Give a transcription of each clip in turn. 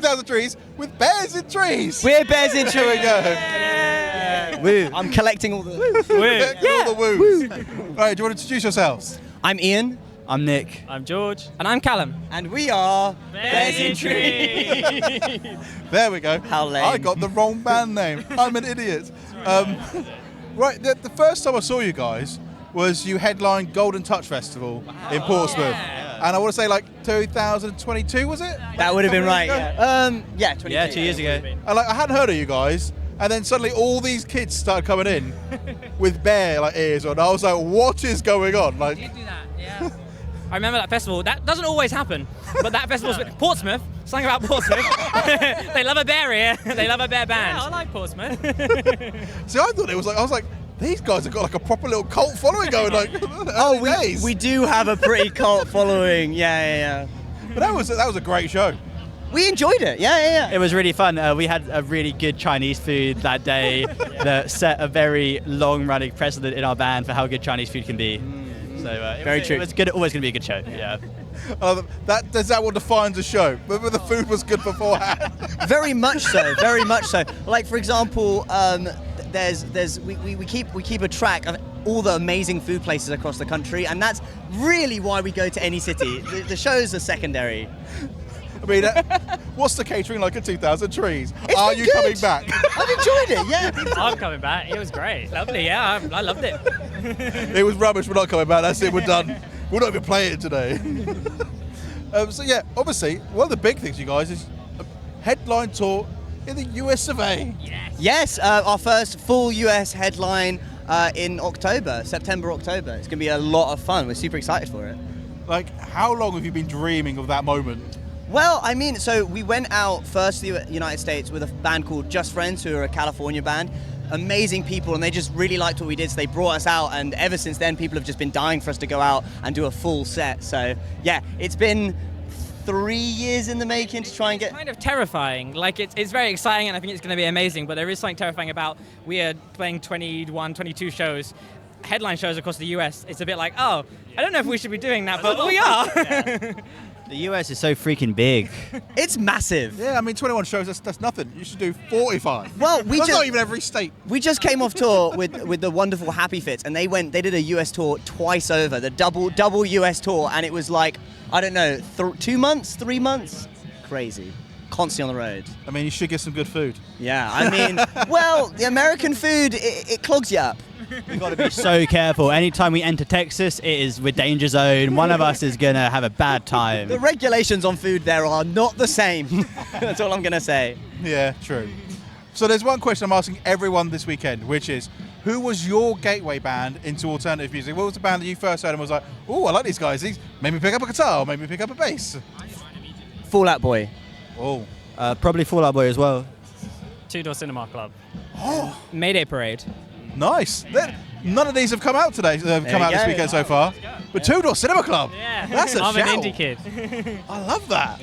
2000 Trees with Bears in Trees. We're Bears in Here we Trees. go. Woo. I'm collecting all the All the woos. Right, do you want to introduce yourselves? I'm Ian. I'm Nick. I'm George. And I'm Callum. And we are Bears in Trees. There we go. How lame. I got the wrong band name. I'm an idiot. Right, the first time I saw you guys was you headlined Golden Touch Festival in Portsmouth. And I want to say like 2022, was it? That would have been right. Yeah. 22. Yeah, 2 years ago. And like I hadn't heard of you guys, and then suddenly all these kids started coming in with bear like ears on. I was like, what is going on? Like, Did do that, yeah. I remember that festival. That doesn't always happen, but that festival's Portsmouth. Something about Portsmouth. They love a bear here. They love a bear band. Yeah, I like Portsmouth. see, I thought it was like I was like, these guys have got like a proper little cult following going. Like, Oh, we do have a pretty cult following. Yeah. But that was a great show. We enjoyed it. Yeah. It was really fun. We had a really good Chinese food that day that set a very long-running precedent in our band for how good Chinese food can be. So Very true. It was good. Always going to be a good show. Yeah. That what defines a show. But the food was good beforehand. Very much so. Very much so. Like for example, we keep a track of all the amazing food places across the country, and that's really why we go to any city. The shows are secondary. I mean, what's the catering like at 2000 Trees? It's Are been you good. coming back? I've enjoyed it. Yeah. I'm coming back. It was great. Lovely, yeah. I loved it. It was rubbish. We're not coming back. That's it. We're done. We're not even playing it today. So yeah, obviously, one of the big things, you guys, is a headline tour in the US of A. Yes, our first full US headline in September, October. It's going to be a lot of fun. We're super excited for it. Like, how long have you been dreaming of that moment? Well, I mean, so we went out first to the United States with a band called Just Friends, who are a California band. Amazing people, and they just really liked what we did, so they brought us out, and ever since then people have just been dying for us to go out and do a full set. So yeah, it's been 3 years in the making to try and get... It's kind of terrifying. Like, it's very exciting, and I think it's going to be amazing, but there is something terrifying about we are playing 21, 22 shows, headline shows across the US. It's a bit like, oh, I don't know if we should be doing that, but we are. The US is so freaking big. It's massive. Yeah, I mean, 21 shows, that's nothing. You should do 45. Well, That's not even every state. We just came off tour with the wonderful Happy Fits, and they did a US tour twice over, the double US tour, and it was like, I don't know, 2 months, 3 months? Crazy. Constantly on the road. I mean, you should get some good food. Yeah, I mean, well, the American food, it clogs you up. We've got to be so careful. Anytime we enter Texas, it is with danger zone. One of us is going to have a bad time. The regulations on food there are not the same. That's all I'm going to say. Yeah, true. So there's one question I'm asking everyone this weekend, which is, who was your gateway band into alternative music? What was the band that you first heard and was like, oh, I like these guys. These made me pick up a guitar, or made me pick up a bass? Fall Out Boy. Oh. Probably Fall Out Boy as well. Two Door Cinema Club. Oh, Mayday Parade. nice. None of these have come out today. Have come out you this go. weekend so far. But Two Door Cinema Club. Yeah. That's a I'm shout. an indie kid. I love that.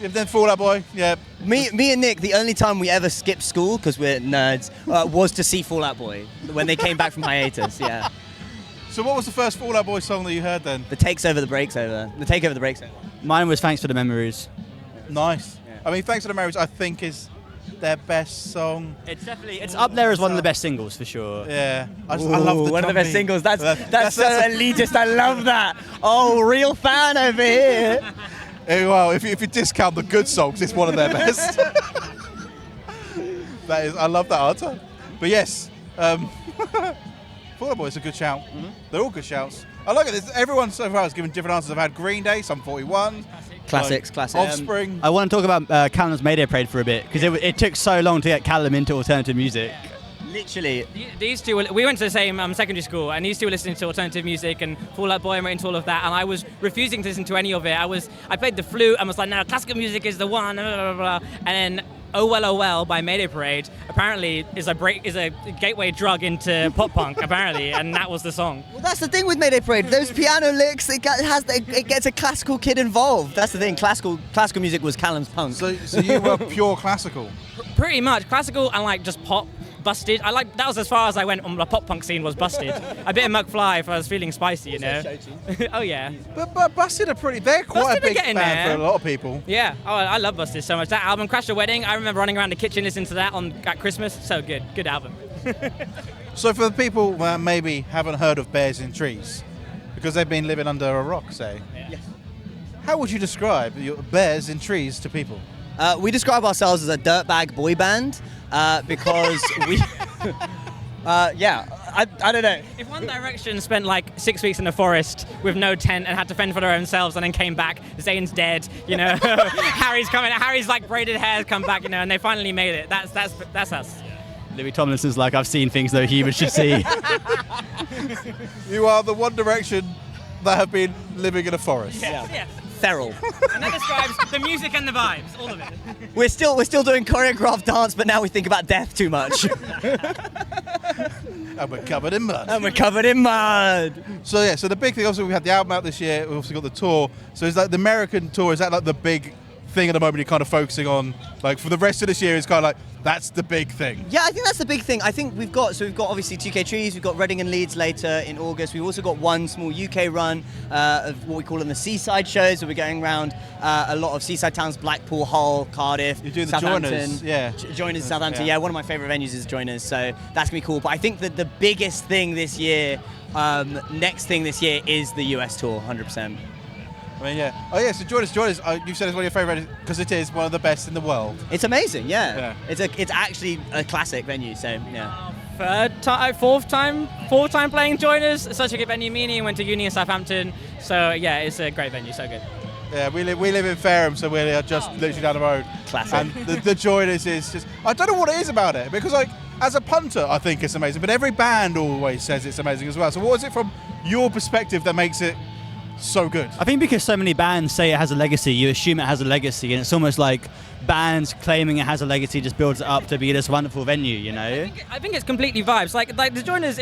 If then Fall Out Boy, yeah. Me and Nick, the only time we ever skipped school, because we're nerds, was to see Fall Out Boy when they came back from hiatus, yeah. So what was the first Fall Out Boy song that you heard then? The takes over the breaks over. The take over the breaks over. Mine was Thanks for the Memories. Nice. I mean, Thanks for the Marriage, I think is their best song. It's up there as one of the best singles for sure. Yeah. I love the one of the best drumming. singles. That's so elitist. I love that. Oh, real fan over here. Well, if you discount the good songs, it's one of their best. I love that answer. But yes, Fall Out Boy is a good shout. Mm-hmm. They're all good shouts. I like it. Everyone so far has given different answers. I've had Green Day, Sum 41. Classics. Offspring. I want to talk about Callum's Mayday Parade for a bit, because it took so long to get Callum into alternative music. Literally. These two, we went to the same secondary school, and these two were listening to alternative music and Fall Out Boy and went into all of that, and I was refusing to listen to any of it. I played the flute and was like, no, classical music is the one, blah, blah, blah, blah. And then Oh Well Oh Well by Mayday Parade apparently is a gateway drug into pop punk, apparently, and that was the song. Well, that's the thing with Mayday Parade. Those piano licks, it gets a classical kid involved. That's the thing. Classical music was Callum's punk. So you were pure classical. Pretty much classical and like just pop. Busted. That was as far as I went on the pop punk scene, was Busted. A bit of McFly if I was feeling spicy, you know. Oh yeah. But Busted are they're quite Busted a big are getting band there. for a lot of people. Yeah. Oh, I love Busted so much. That album, Crash the Wedding, I remember running around the kitchen listening to that at Christmas. So good. Good album. So for the people that maybe haven't heard of Bears in Trees, because they've been living under a rock, say, how would you describe your Bears in Trees to people? We describe ourselves as a dirtbag boy band because we. I don't know. If One Direction spent like 6 weeks in the forest with no tent and had to fend for their own selves and then came back, Zayn's dead, you know, Harry's like braided hair come back, you know, and they finally made it. That's us. Louis Tomlinson's like, I've seen things no human should see. You are the One Direction that have been living in a forest. Yeah. Feral. And that describes the music and the vibes, all of it. We're still doing choreographed dance, but now we think about death too much. And we're covered in mud. And we're covered in mud. So yeah, so the big thing, obviously we had the album out this year, we've also got the tour. So is like the American tour, is that like the big thing at the moment you're kind of focusing on? Like for the rest of this year, it's kind of like, that's the big thing. Yeah, I think that's the big thing. I think we've got obviously 2K Trees, we've got Reading and Leeds later in August. We've also got one small UK run of what we call them the seaside shows. So we're going around a lot of seaside towns, Blackpool, Hull, Cardiff, You're doing the Southampton. Joiners, yeah. Joiners, Southampton, Yeah. yeah. One of my favourite venues is Joiners, so that's going to be cool. But I think that the biggest thing this year, next thing this year is the US tour, 100%. I mean, yeah. Oh yeah, so Joiners, you said it's one of your favourite because it is one of the best in the world. It's amazing, Yeah. It's actually a classic venue, so yeah. Fourth time playing Joiners. It's such a good venue. Me and Ian went to uni in Southampton, so yeah, it's a great venue, so good. Yeah, we live in Fareham, so we're just literally down the road. Classic. And the Joiners is just, I don't know what it is about it, because like, as a punter, I think it's amazing, but every band always says it's amazing as well. So what is it from your perspective that makes it so good? I think because so many bands say it has a legacy, you assume it has a legacy, and it's almost like bands claiming it has a legacy just builds it up to be this wonderful venue, you know? I think it's completely vibes. Like the Joiners,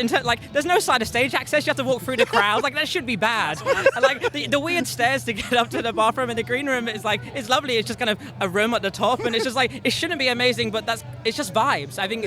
there's no side of stage access. You have to walk through the crowd. Like that should be bad. And like the weird stairs to get up to the bathroom in the green room is like, it's lovely. It's just kind of a room at the top, and it's just like, it shouldn't be amazing, but it's just vibes. I think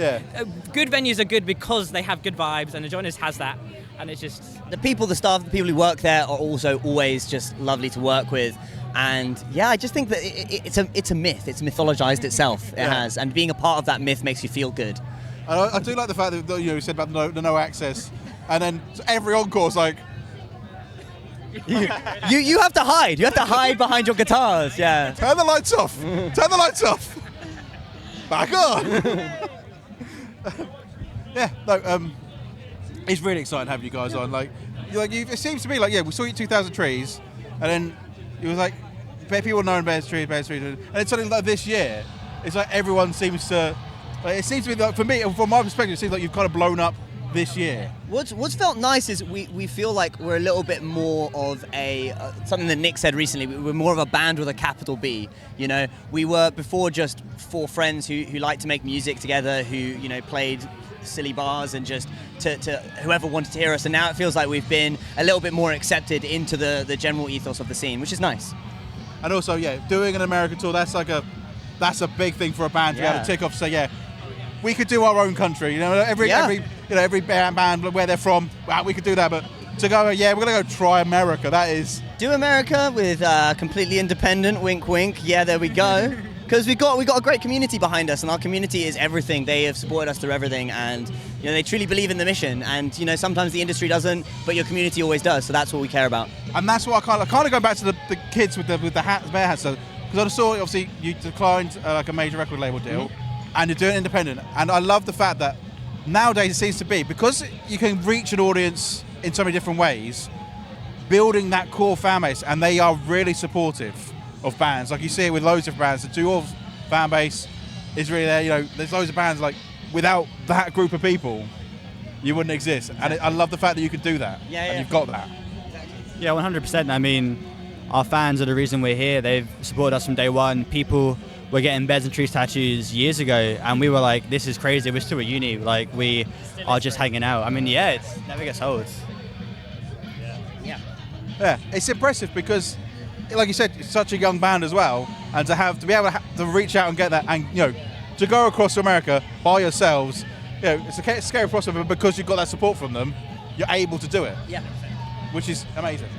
good venues are good because they have good vibes, and the Joiners has that. And it's just the people, the staff, the people who work there are also always just lovely to work with. And yeah, I just think that it's a myth. It's mythologized itself. It has, and being a part of that myth makes you feel good. And I do like the fact that you said about the no access, and then every encore's like, you have to hide. You have to hide behind your guitars. Yeah. turn the lights off. Turn the lights off. Back on. Yeah. No. It's really exciting having you guys on. It seems to me like, we saw you at 2000 Trees, and then it was like people knowing Bears Trees, and it's something like this year. It's like everyone seems to. Like, it seems to be like, for me, from my perspective, it seems like you've kind of blown up this year. What's felt nice is we feel like we're a little bit more of a something that Nick said recently. We're more of a band with a capital B. You know, we were before just four friends who liked to make music together, who played silly bars and just to whoever wanted to hear us. And now it feels like we've been a little bit more accepted into the general ethos of the scene, which is nice. And also, doing an American tour, that's a big thing for a band to be able to tick off. So we could do our own country. Every band where they're from, we could do that. But to go, we're gonna go try America. That is do America with completely independent. Wink, wink. Yeah, there we go. Because we got a great community behind us, and our community is everything. They have supported us through everything, and they truly believe in the mission. And sometimes the industry doesn't, but your community always does. So that's what we care about. And that's what I kind of go back to the kids with the hats, bear hats. Because I saw obviously you declined like a major record label deal, and you're doing it independent. And I love the fact that nowadays it seems to be, because you can reach an audience in so many different ways, building that core fan base, and they are really supportive of bands. Like you see it with loads of bands. The Dwarves fan base is really there. There's loads of bands like without that group of people, you wouldn't exist. And I love the fact that you can do that. And you've got that. Yeah, 100%. I mean, our fans are the reason we're here. They've supported us from day one. People were getting Bears and Trees tattoos years ago, and we were like, this is crazy. We're still at uni. Like, we are just hanging out. I mean, it never gets old. Yeah, it's impressive because, like you said, it's such a young band as well, and to be able to reach out and get that, and to go across to America by yourselves, it's a scary prospect, but because you've got that support from them, you're able to do it, Yeah. which is amazing.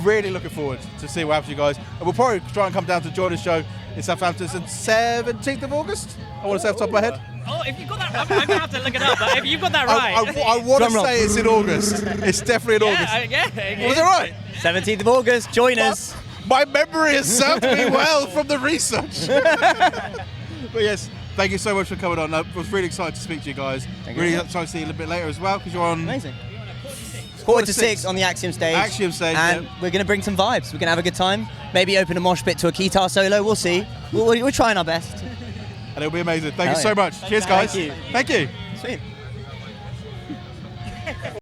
Really looking forward to see what happens to you guys. And we'll probably try and come down to join the show in Southampton on 17th of August. I want to say off the top of my head. Oh, if you've got that, I'm going to have to look it up. But if you've got that right, I want to Drum roll. say it's in August. It's definitely in August. Was it right? 17th of August, join us. My memory has served me well from the research. But yes, thank you so much for coming on. I was really excited to speak to you guys. Thank you Really very much. excited to see you a little bit later as well, because you're on Amazing. Quarter to 6 on the Axiom stage. Axiom stage, And yeah. we're going to bring some vibes. We're going to have a good time. Maybe open a mosh pit to a guitar solo. We'll see. We're trying our best. and it'll be amazing. Thank you Hell so yeah. much. Cheers, guys. Thank you. Thank you. Sweet.